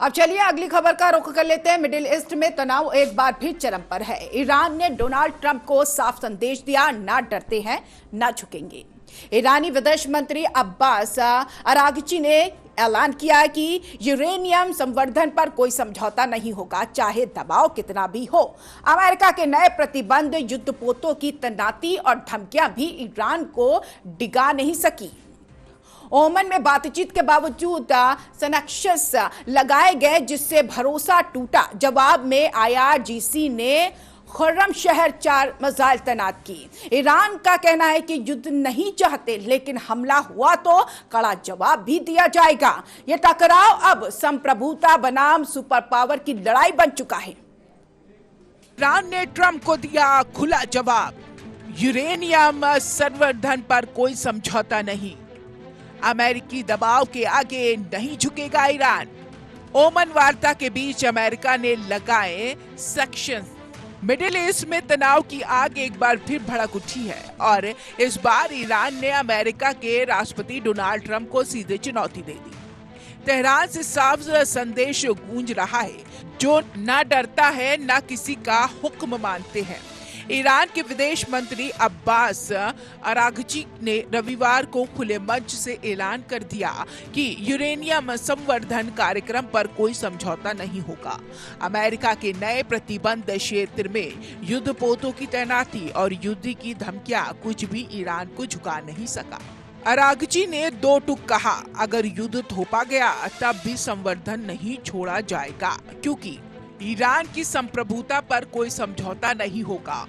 अब चलिए अगली खबर का रुख कर लेते हैं। मिडिल ईस्ट में तनाव एक बार फिर चरम पर है। ईरान ने डोनाल्ड ट्रंप को साफ संदेश दिया, ना डरते हैं ना झुकेंगे। ईरानी विदेश मंत्री अब्बास अरागची ने ऐलान किया कि यूरेनियम संवर्धन पर कोई समझौता नहीं होगा, चाहे दबाव कितना भी हो। अमेरिका के नए प्रतिबंध, युद्धपोतों की तैनाती और धमकियां भी ईरान को डिगा नहीं सकी। ओमान में बातचीत के बावजूद सैंक्शंस लगाए गए, जिससे भरोसा टूटा। जवाब में आईआरजीसी ने खुर्रम शहर 4 मिसाइल तैनात की। ईरान का कहना है कि युद्ध नहीं चाहते, लेकिन हमला हुआ तो कड़ा जवाब भी दिया जाएगा। यह टकराव अब संप्रभुता बनाम सुपर पावर की लड़ाई बन चुका है। ईरान ने ट्रंप को दिया खुला जवाब, यूरेनियम संवर्धन पर कोई समझौता नहीं, अमेरिकी दबाव के आगे नहीं झुकेगा ईरान। ओमान वार्ता के बीच अमेरिका ने लगाए सैंक्शंस। मिडिल ईस्ट में तनाव की आग एक बार फिर भड़क उठी है और इस बार ईरान ने अमेरिका के राष्ट्रपति डोनाल्ड ट्रंप को सीधे चुनौती दे दी। तेहरान से साफ संदेश गूंज रहा है, जो ना डरता है ना किसी का हुक्म मानते हैं। ईरान के विदेश मंत्री अब्बास अरागची ने रविवार को खुले मंच से ऐलान कर दिया कि यूरेनियम संवर्धन कार्यक्रम पर कोई समझौता नहीं होगा। अमेरिका के नए प्रतिबंध, क्षेत्र में युद्धपोतों की तैनाती और युद्ध की धमकियां कुछ भी ईरान को झुका नहीं सका। अरागची ने दो टूक कहा, अगर युद्ध थोपा गया तब भी संवर्धन नहीं छोड़ा जाएगा, क्योंकि ईरान की संप्रभुता पर कोई समझौता नहीं होगा।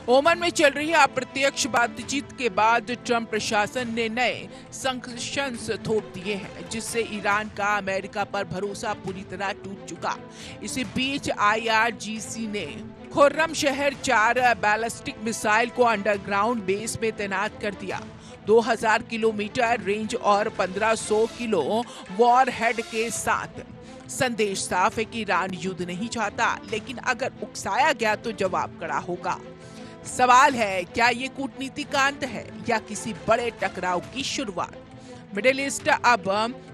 ओमान में चल रही अप्रत्यक्ष बातचीत के बाद ट्रंप प्रशासन ने नए सैंक्शंस थोप दिए हैं, जिससे ईरान का अमेरिका पर भरोसा पूरी तरह टूट चुका। इसी बीच आईआरजीसी ने खुर्रम शहर 4 बैलिस्टिक मिसाइल को अंडरग्राउंड बेस में तैनात कर दिया। 2000 किलोमीटर रेंज और 1500 किलो वॉरहेड के साथ। संदेश साफ है कि ईरान युद्ध नहीं चाहता, लेकिन अगर उकसाया गया तो जवाब कड़ा होगा। सवाल है, क्या ये कूटनीति का अंत है या किसी बड़े टकराव की शुरुआत? मिडिल ईस्ट अब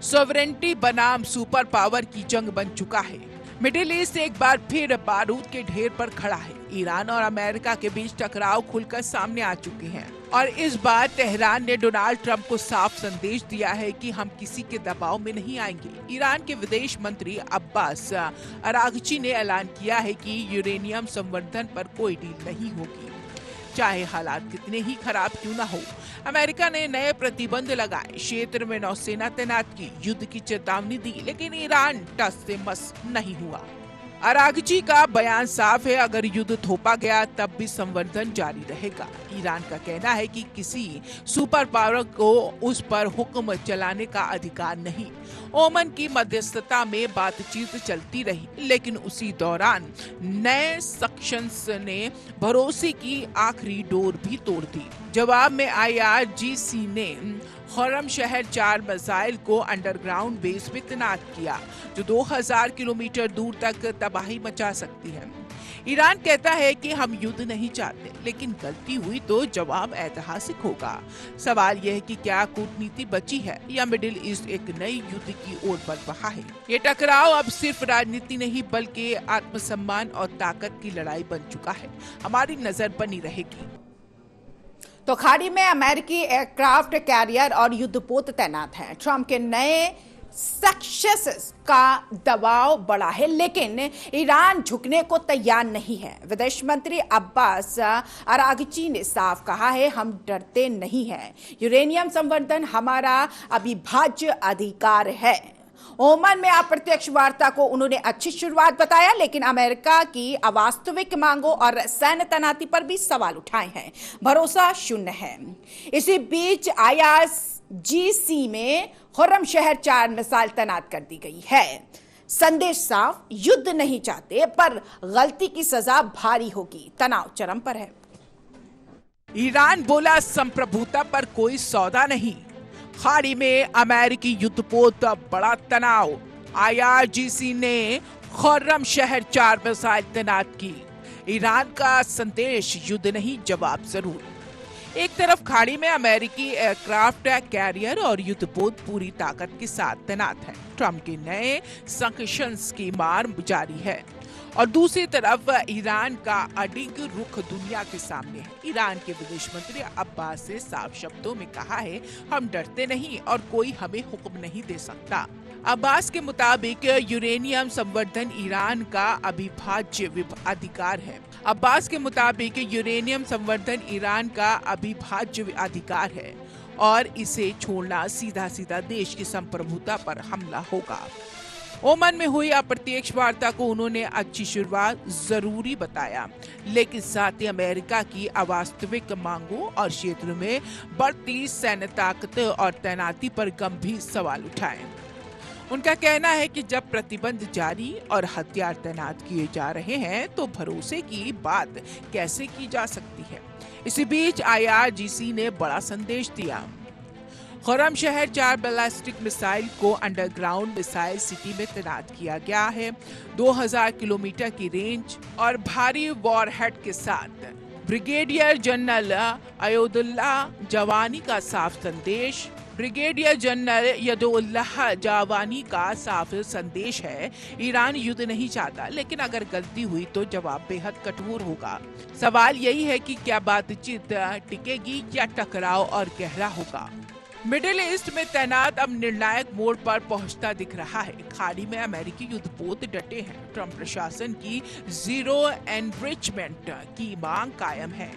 सॉवरेनिटी बनाम सुपर पावर की जंग बन चुका है। मिडिल ईस्ट एक बार फिर बारूद के ढेर पर खड़ा है। ईरान और अमेरिका के बीच टकराव खुलकर सामने आ चुके हैं और इस बार तेहरान ने डोनाल्ड ट्रंप को साफ संदेश दिया है कि हम किसी के दबाव में नहीं आएंगे। ईरान के विदेश मंत्री अब्बास अरागची ने ऐलान किया है कि यूरेनियम संवर्धन पर कोई डील नहीं होगी, चाहे हालात कितने ही खराब क्यों ना हो। अमेरिका ने नए प्रतिबंध लगाए, क्षेत्र में नौसेना तैनात की, युद्ध की चेतावनी दी, लेकिन ईरान टस से मस नहीं हुआ। अरागची का बयान साफ है, अगर युद्ध थोपा गया तब भी संवर्धन जारी रहेगा। ईरान का कहना है कि किसी सुपर पावर को उस पर हुक्म चलाने का अधिकार नहीं। ओमान की मध्यस्थता में बातचीत चलती रही, लेकिन उसी दौरान नए सैंक्शंस ने भरोसे की आखिरी डोर भी तोड़ दी। जवाब में आईआरजीसी ने खुर्रम शहर 4 मिसाइल को अंडरग्राउंड बेस में तैनात किया, जो 2000 किलोमीटर दूर तक तबाही मचा सकती है। ईरान कहता है कि हम युद्ध नहीं चाहते, लेकिन गलती हुई तो जवाब ऐतिहासिक होगा। सवाल यह है कि क्या कूटनीति बची है या मिडिल ईस्ट एक नई युद्ध की ओर बढ़ रहा है? ये टकराव अब सिर्फ राजनीति नहीं बल्कि आत्मसम्मान और ताकत की लड़ाई बन चुका है। हमारी नजर बनी रहेगी। तो खाड़ी में अमेरिकी एयरक्राफ्ट कैरियर और युद्धपोत तैनात हैं। ट्रंप के नए सैंक्शंस का दबाव बढ़ा है, लेकिन ईरान झुकने को तैयार नहीं है। विदेश मंत्री अब्बास अरागची ने साफ कहा है, हम डरते नहीं हैं। यूरेनियम संवर्धन हमारा अविभाज्य अधिकार है। ओमान में अप्रत्यक्ष वार्ता को उन्होंने अच्छी शुरुआत बताया, लेकिन अमेरिका की अवास्तविक मांगों और सैन्य तैनाती पर भी सवाल उठाए हैं। भरोसा शून्य है। इसी बीच आईआरजीसी में खुर्रम शहर 4 मिसाइल तैनात कर दी गई है। संदेश साफ, युद्ध नहीं चाहते, पर गलती की सजा भारी होगी। तनाव चरम पर है। ईरान बोला, संप्रभुता पर कोई सौदा नहीं। खाड़ी में अमेरिकी युद्धपोत, बड़ा तनाव। आईआरजीसी ने खुर्रम शहर 4 मिसाइल तैनात की। ईरान का संदेश, युद्ध नहीं जवाब जरूर। एक तरफ खाड़ी में अमेरिकी एयरक्राफ्ट कैरियर और युद्धपोत पूरी ताकत के साथ तैनात है। ट्रंप के नए सैंक्शंस की मार जारी है और दूसरी तरफ ईरान का अडिग रुख दुनिया के सामने है। ईरान के विदेश मंत्री अब्बास ने साफ शब्दों में कहा है, हम डरते नहीं और कोई हमें हुक्म नहीं दे सकता। अब्बास के मुताबिक यूरेनियम संवर्धन ईरान का अविभाज्य अधिकार है। अब्बास के मुताबिक यूरेनियम संवर्धन ईरान का अविभाज्य अधिकार है और इसे छोड़ना सीधा सीधा देश की संप्रभुता पर हमला होगा। ओमान में हुई अप्रत्यक्ष वार्ता को उन्होंने अच्छी शुरुआत जरूरी बताया, लेकिन साथ ही अमेरिका की अवास्तविक मांगों और क्षेत्र में बढ़ती सैन्य ताकत और तैनाती पर गंभीर सवाल उठाए। उनका कहना है कि जब प्रतिबंध जारी और हथियार तैनात किए जा रहे हैं तो भरोसे की बात कैसे की जा सकती है। इसी बीच IRGC ने बड़ा संदेश दिया। खुर्रमशहर 4 बैलिस्टिक मिसाइल को अंडरग्राउंड मिसाइल सिटी में तैनात किया गया है। 2000 किलोमीटर की रेंज और भारी वॉरहेड के साथ ब्रिगेडियर जनरल अयोदुल्ला जवानी का साफ संदेश। ब्रिगेडियर जनरल यदुल्लाह जावानी का साफ संदेश है, ईरान युद्ध नहीं चाहता, लेकिन अगर गलती हुई तो जवाब बेहद कठोर होगा। सवाल यही है कि क्या बातचीत टिकेगी या टकराव और गहरा होगा। मिडिल ईस्ट में तैनात अब निर्णायक मोड़ पर पहुंचता दिख रहा है। खाड़ी में अमेरिकी युद्धपोत डटे हैं। ट्रंप प्रशासन की जीरो एनरिचमेंट की मांग कायम है,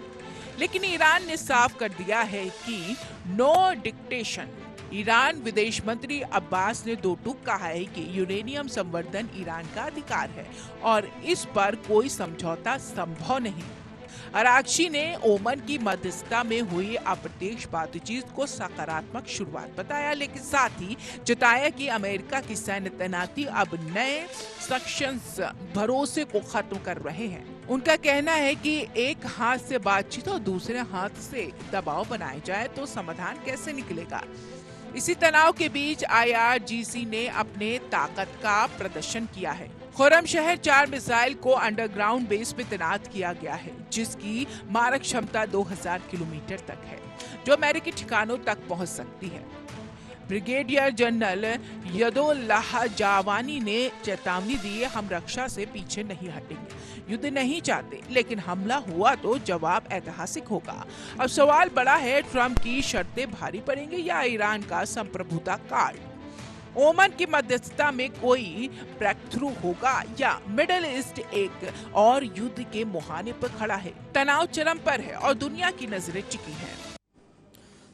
लेकिन ईरान ने साफ कर दिया है कि नो डिक्टेशन। ईरान विदेश मंत्री अब्बास ने दो टूक कहा है कि यूरेनियम संवर्धन ईरान का अधिकार है और इस पर कोई समझौता संभव नहीं। अरागची ने ओमान की मध्यस्थता में हुई अप्रत्यक्ष बातचीत को सकारात्मक शुरुआत बताया, लेकिन साथ ही जताया कि अमेरिका की सैन्य तैनाती अब नए सैंक्शंस भरोसे को खत्म कर रहे हैं। उनका कहना है कि एक हाथ से बातचीत और दूसरे हाथ से दबाव बनाया जाए तो समाधान कैसे निकलेगा। इसी तनाव के बीच IRGC ने अपने ताकत का प्रदर्शन किया है। खुर्रमशहर 4 मिसाइल को अंडरग्राउंड बेस में तैनात किया गया है, जिसकी मारक क्षमता 2000 किलोमीटर तक है, जो अमेरिकी ठिकानों तक पहुंच सकती है। ब्रिगेडियर जनरल यदुल्लाह जावानी ने चेतावनी दी, हम रक्षा से पीछे नहीं हटेंगे, युद्ध नहीं चाहते, लेकिन हमला हुआ तो जवाब ऐतिहासिक होगा। अब सवाल बड़ा है, ट्रंप की शर्तें भारी पड़ेंगी या ईरान का संप्रभुता कार्ड। ओमान की मध्यस्थता में कोई ब्रेक थ्रू होगा या मिडिल ईस्ट एक और युद्ध के मुहाने पर खड़ा है। तनाव चरम पर है और दुनिया की नजरें टिकी हैं।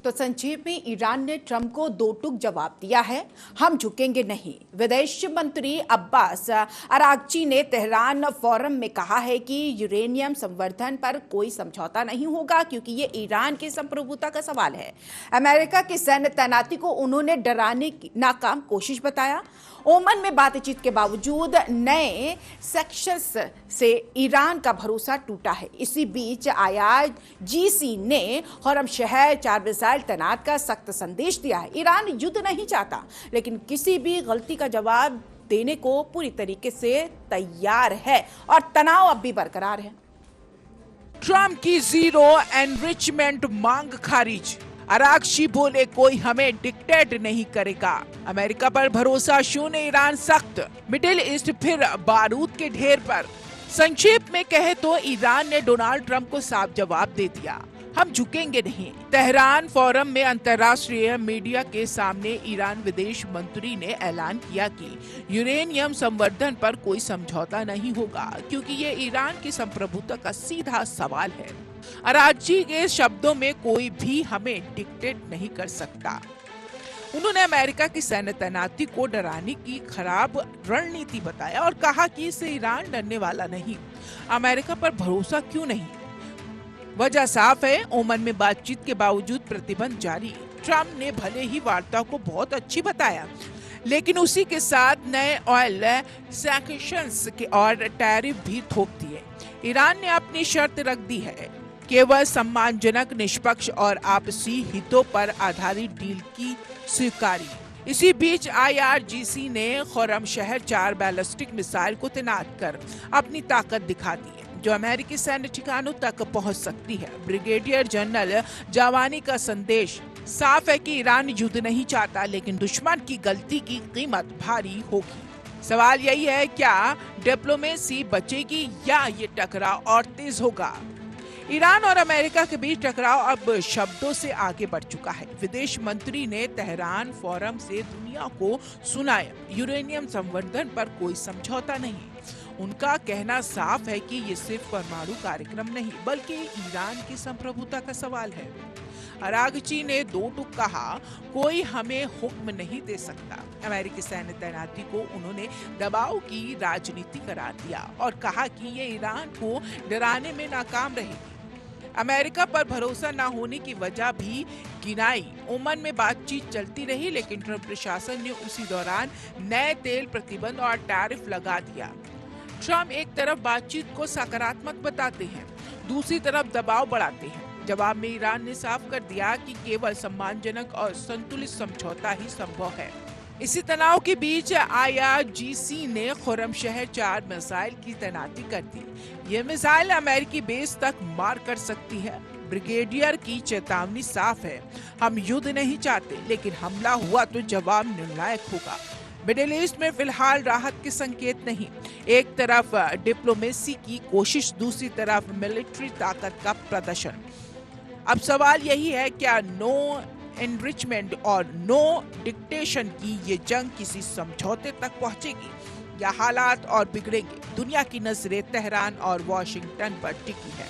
तो संक्षेप में ईरान ने ट्रंप को दो टूक जवाब दिया है, हम झुकेंगे नहीं। विदेश मंत्री अब्बास अरागची ने तेहरान फोरम में कहा है कि यूरेनियम संवर्धन पर कोई समझौता नहीं होगा, क्योंकि ये ईरान की संप्रभुता का सवाल है। अमेरिका की सैन्य तैनाती को उन्होंने डराने की नाकाम कोशिश बताया। ओमान में बातचीत के बावजूद नए सैंक्शंस से ईरान का भरोसा टूटा है। इसी बीच IRGC ने खुर्रमशहर 4 मिसाइल तैनात का सख्त संदेश दिया है। ईरान युद्ध नहीं चाहता, लेकिन किसी भी गलती का जवाब देने को पूरी तरीके से तैयार है और तनाव अब भी बरकरार है। ट्रंप की जीरो एनरिचमेंट मांग खारिज। अरागची बोले, कोई हमें डिक्टेट नहीं करेगा। अमेरिका पर भरोसा शून्य, ईरान सख्त। मिडिल ईस्ट फिर बारूद के ढेर पर। संक्षेप में कहे तो ईरान ने डोनाल्ड ट्रंप को साफ जवाब दे दिया, हम झुकेंगे नहीं। तेहरान फोरम में अंतर्राष्ट्रीय मीडिया के सामने ईरान विदेश मंत्री ने ऐलान किया कि यूरेनियम संवर्धन पर कोई समझौता नहीं होगा, क्योंकि ये ईरान की संप्रभुता का सीधा सवाल है। अरागची के शब्दों में, कोई भी हमें डिक्टेट नहीं कर सकता। उन्होंने अमेरिका की सैन्य तैनाती को डराने की खराब रणनीति बताया और कहा कि इससे ईरान डरने वाला नहीं। अमेरिका पर भरोसा क्यों नहीं? वजह साफ है, ओमान में बातचीत के बावजूद प्रतिबंध जारी। ट्रंप ने भले ही वार्ता को बहुत अच्छी बताया, लेकिन उसी के साथ नए ऑयल सैंक्शंस के और टैरिफ भी थोप दिए। ईरान ने अपनी शर्त रख दी है, केवल सम्मानजनक, निष्पक्ष और आपसी हितों पर आधारित डील की स्वीकारी। इसी बीच IRGC ने खुर्रमशहर 4 बैलिस्टिक मिसाइल को तैनात कर अपनी ताकत दिखा दी। जो अमेरिकी सैन्य ठिकानों तक पहुंच सकती है। ब्रिगेडियर जनरल जावानी का संदेश साफ है कि ईरान युद्ध नहीं चाहता, लेकिन दुश्मन की गलती की कीमत भारी होगी। सवाल यही है, क्या डिप्लोमेसी बचेगी या ये टकराव और तेज होगा? ईरान और अमेरिका के बीच टकराव अब शब्दों से आगे बढ़ चुका है। विदेश मंत्री ने तेहरान फोरम से दुनिया को सुनाया, यूरेनियम संवर्धन पर कोई समझौता नहीं। उनका कहना साफ है कि ये सिर्फ परमाणु कार्यक्रम नहीं, बल्कि ईरान की संप्रभुता का सवाल है। अरागची ने दो टूक कहा, कोई हमें हुक्म नहीं दे सकता। अमेरिकी सैन्य तैनाती को उन्होंने दबाव की राजनीति करार दिया और कहा कि ये ईरान को डराने में नाकाम रहेगी। अमेरिका पर भरोसा न होने की वजह भी गिनाई। ओमान में बातचीत चलती रही, लेकिन ट्रंप प्रशासन ने उसी दौरान नए तेल प्रतिबंध और टैरिफ लगा दिया। ट्रंप एक तरफ बातचीत को सकारात्मक बताते हैं, दूसरी तरफ दबाव बढ़ाते हैं। जवाब में ईरान ने साफ कर दिया कि केवल सम्मानजनक और संतुलित समझौता ही संभव है। इसी तनाव के बीच IRGC ने खुर्रमशहर 4 मिसाइल की तैनाती कर दी। ये मिसाइल अमेरिकी बेस तक मार कर सकती है। ब्रिगेडियर की चेतावनी साफ है, हम युद्ध नहीं चाहते, लेकिन हमला हुआ तो जवाब निर्णायक होगा। मिडिल ईस्ट में फिलहाल राहत के संकेत नहीं। एक तरफ डिप्लोमेसी की कोशिश, दूसरी तरफ मिलिट्री ताकत का प्रदर्शन। अब सवाल यही है, क्या नो एनरिचमेंट और नो डिक्टेशन की ये जंग किसी समझौते तक पहुंचेगी या हालात और बिगड़ेंगे? दुनिया की नजरें तेहरान और वॉशिंगटन पर टिकी है।